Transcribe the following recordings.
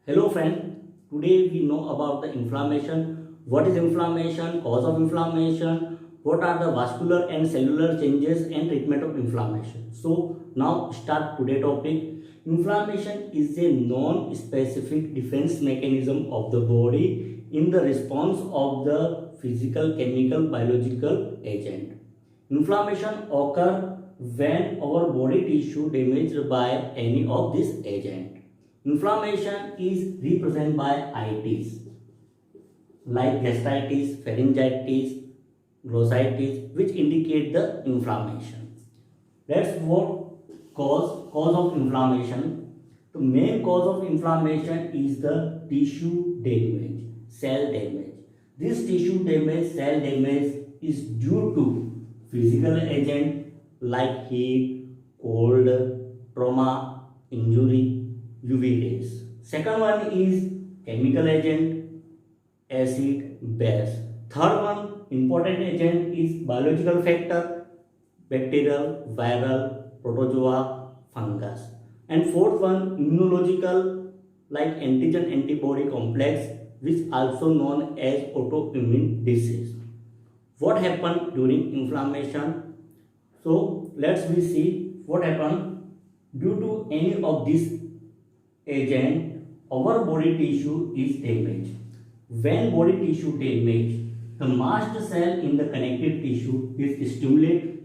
Hello friend, today we know about the inflammation. What is inflammation, cause of inflammation, what are the vascular and cellular changes and treatment of inflammation. So now start today's topic. Inflammation is a non-specific defense mechanism of the body in the response of the physical, chemical, biological agent. Inflammation occurs when our body tissue damaged by any of these agents. Inflammation is represented by itis like gastritis, pharyngitis, glossitis, which indicate the inflammation. That's what cause of inflammation. The main cause of inflammation is the tissue damage, cell damage. This tissue damage, cell damage is due to physical agent like heat, cold, trauma, injury, UV rays. Second one is chemical agent, acid, base. Third one, important agent is biological factor, bacterial, viral, protozoa, fungus. And fourth one, immunological, like antigen antibody complex, which also known as autoimmune disease. What happened during inflammation? So let's we see what happened due to any of these agent. Our body tissue is damaged. When body tissue damaged, the mast cell in the connective tissue is stimulated.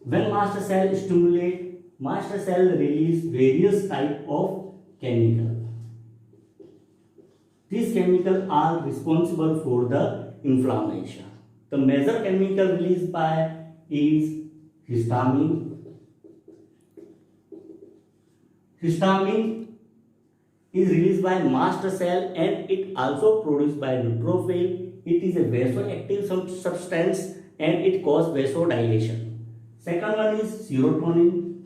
When mast cell stimulate, mast cell release various type of chemical. These chemicals are responsible for the inflammation. The major chemical released by is histamine. Histamine is released by mast cell and it also produced by neutrophil. It is a vasoactive substance and it causes vasodilation. Second one is serotonin.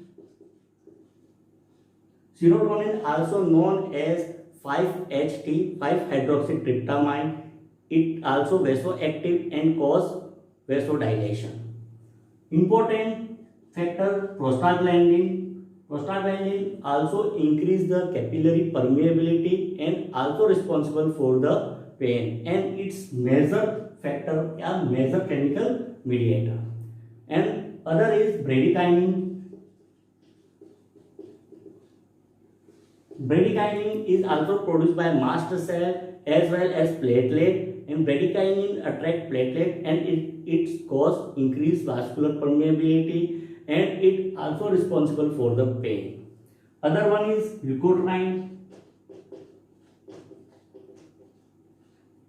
Serotonin also known as 5-HT, 5-hydroxytryptamine. It also vasoactive and cause vasodilation. Important factor prostaglandin. Prostaglandin also increase the capillary permeability and also responsible for the pain, and its major factor or major chemical mediator. And other is bradykinin. Bradykinin is also produced by mast cell as well as platelet, and bradykinin attract platelet and it cause increased vascular permeability and it also responsible for the pain. Other one is leukotriene.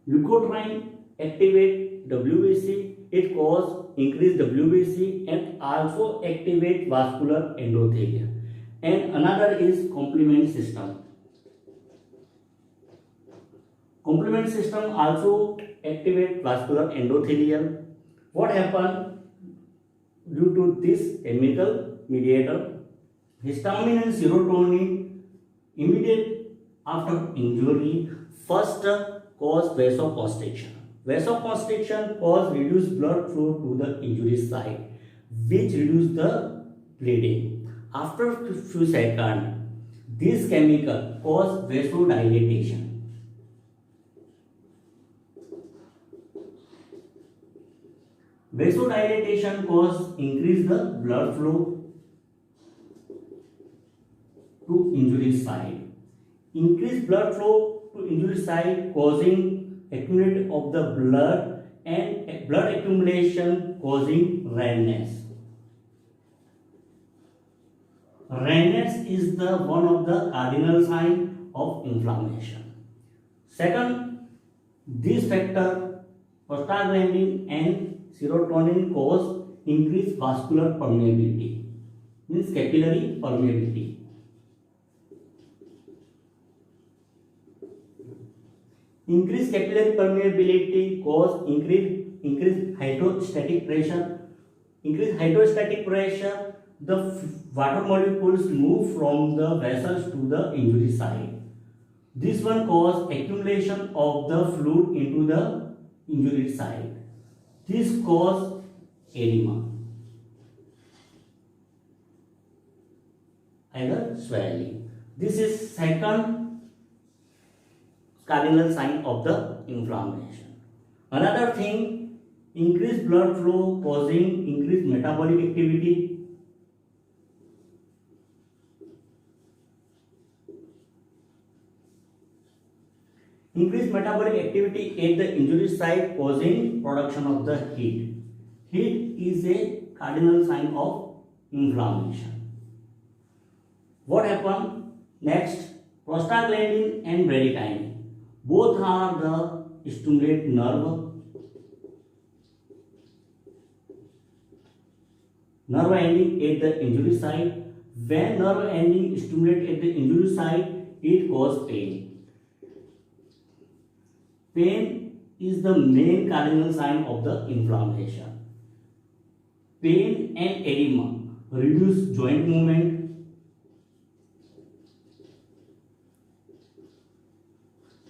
Leukotriene activate WBC. It cause increased WBC and also activate vascular endothelium. And another is complement system. Complement system also activate vascular endothelium. What happened due to this chemical mediator? Histamine and serotonin immediate after injury first cause vasoconstriction. Vasoconstriction cause reduced blood flow to the injury site, which reduce the bleeding. After few seconds, this chemical cause vasodilatation. Vasodilatation cause increase the blood flow to injury site. Increased blood flow to injury site causing accumulation of the blood and blood accumulation causing redness. Redness is the one of the cardinal sign of inflammation. Second, this factor prostaglandin and serotonin cause increased vascular permeability, means capillary permeability. Increased capillary permeability cause increased hydrostatic pressure. Increased hydrostatic pressure, the water molecules move from the vessels to the injury site. This one cause accumulation of the fluid into the injury site. This cause edema, either swelling. This is second cardinal sign of the inflammation. Another thing, increased blood flow causing increased metabolic activity. Increased metabolic activity at the injury site causing production of the heat. Heat is a cardinal sign of inflammation. What happened? Next, prostaglandin and bradykinin. Both are the stimulate nerve ending at the injury site. When nerve ending stimulate at the injury site, it causes pain. Pain is the main cardinal sign of the inflammation. Pain and edema reduce joint movement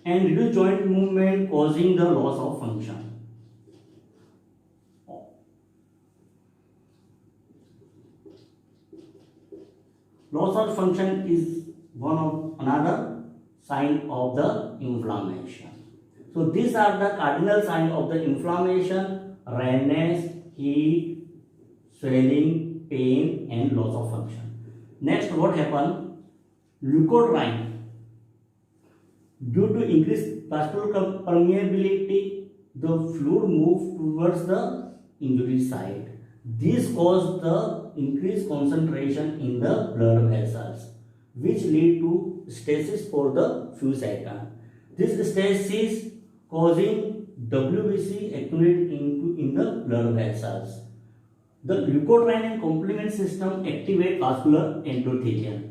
and reduce joint movement causing the loss of function. Loss of function is one of another sign of the inflammation. So these are the cardinal signs of the inflammation: redness, heat, swelling, pain, and loss of function. Next, what happened? Leukotriene. Due to increased vascular permeability, the fluid moves towards the injury site. This caused the increased concentration in the blood vessels, which lead to stasis for the few seconds. This stasis causing WBC accumulate in the blood vessels. The leukotriene and complement system activate vascular endothelium.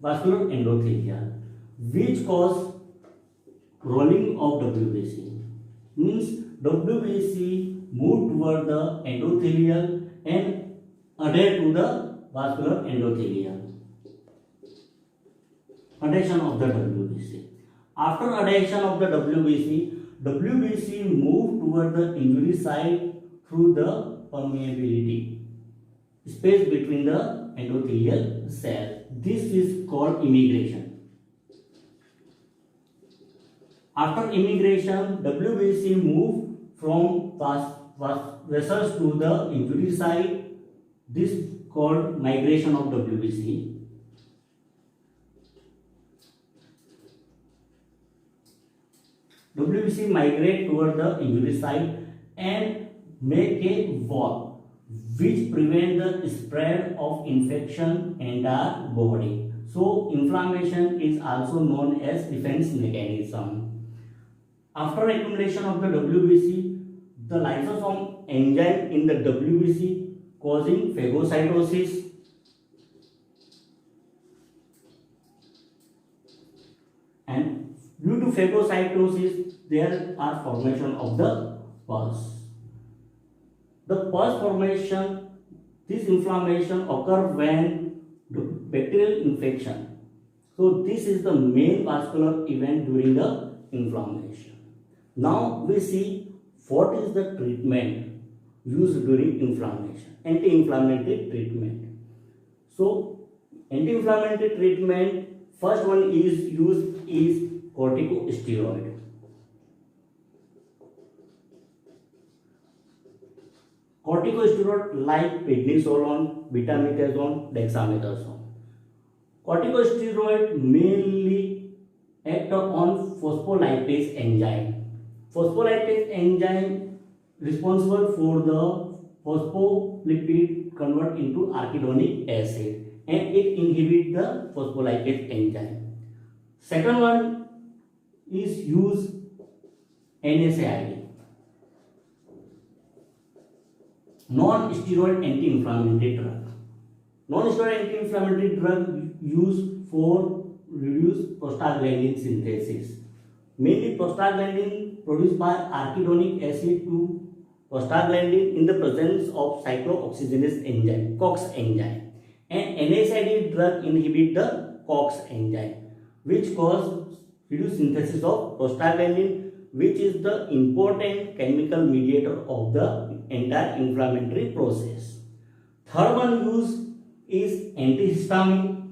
Vascular endothelium, which cause rolling of WBC. Means WBC move toward the endothelial and adhere to the vascular endothelium. Adhesion of the WBC. After adhesion of the WBC move toward the injury site through the permeability space between the endothelial cells. This is called immigration. After immigration, WBC move from vessels to the injury site. This is called migration of WBC. WBC migrate toward the injury site and make a wall which prevent the spread of infection in the body. So inflammation is also known as defense mechanism. After accumulation of the WBC, the lysosome enzyme in the WBC causing phagocytosis and due to phagocytosis there are formation of the pus. The pus formation, this inflammation occur when the bacterial infection. So this is the main vascular event during the inflammation. Now we see what is the treatment used during inflammation. Anti-inflammatory treatment. So anti-inflammatory treatment, first one is used is corticosteroid. Corticosteroid like prednisolone, betamethasone, dexamethasone. Corticosteroid mainly act on phospholipase enzyme. Phospholipase enzyme responsible for the phospholipid convert into arachidonic acid and it inhibit the phospholipase enzyme. Second one is use NSAID, non-steroid anti-inflammatory drug. Non-steroid anti-inflammatory drug used for reduce prostaglandin synthesis. Mainly prostaglandin produced by arachidonic acid to prostaglandin in the presence of cyclooxygenase enzyme, COX enzyme. And NSAID drug inhibit the COX enzyme, which cause reduced synthesis of prostaglandin, which is the important chemical mediator of the entire inflammatory process. Third one use is antihistamine.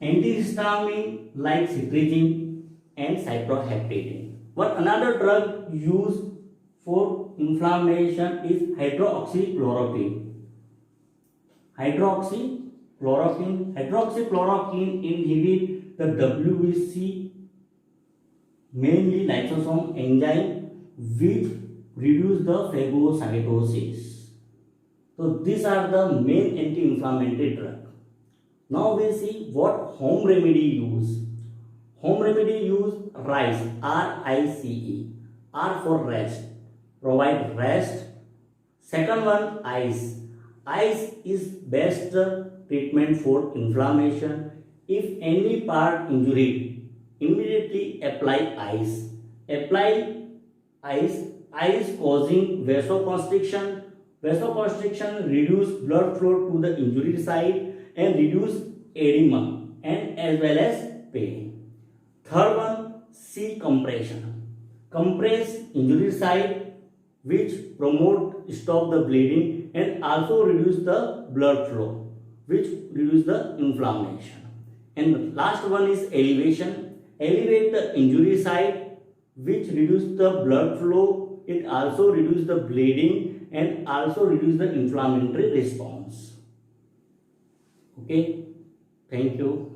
Antihistamine like cetirizine and cyproheptadine. One another drug used for inflammation is hydroxychloroquine. Hydroxychloroquine inhibit the WBC, mainly lysosome enzyme, which reduce the phagocytosis. So these are the main anti-inflammatory drugs. Now we see what home remedy use. Home remedy use RICE, R-I-C-E, R for rest, provide rest. Second one ice. Ice is best treatment for inflammation. If any part injured, immediately apply ice. Apply ice. Ice causing vasoconstriction. Vasoconstriction reduce blood flow to the injured site and reduce edema and as well as pain. Third one, C compression. Compress injury site, which promote stop the bleeding and also reduce the blood flow, which reduce the inflammation. And the last one is elevation. Elevate the injury site, which reduce the blood flow. It also reduce the bleeding and also reduce the inflammatory response. Okay, thank you.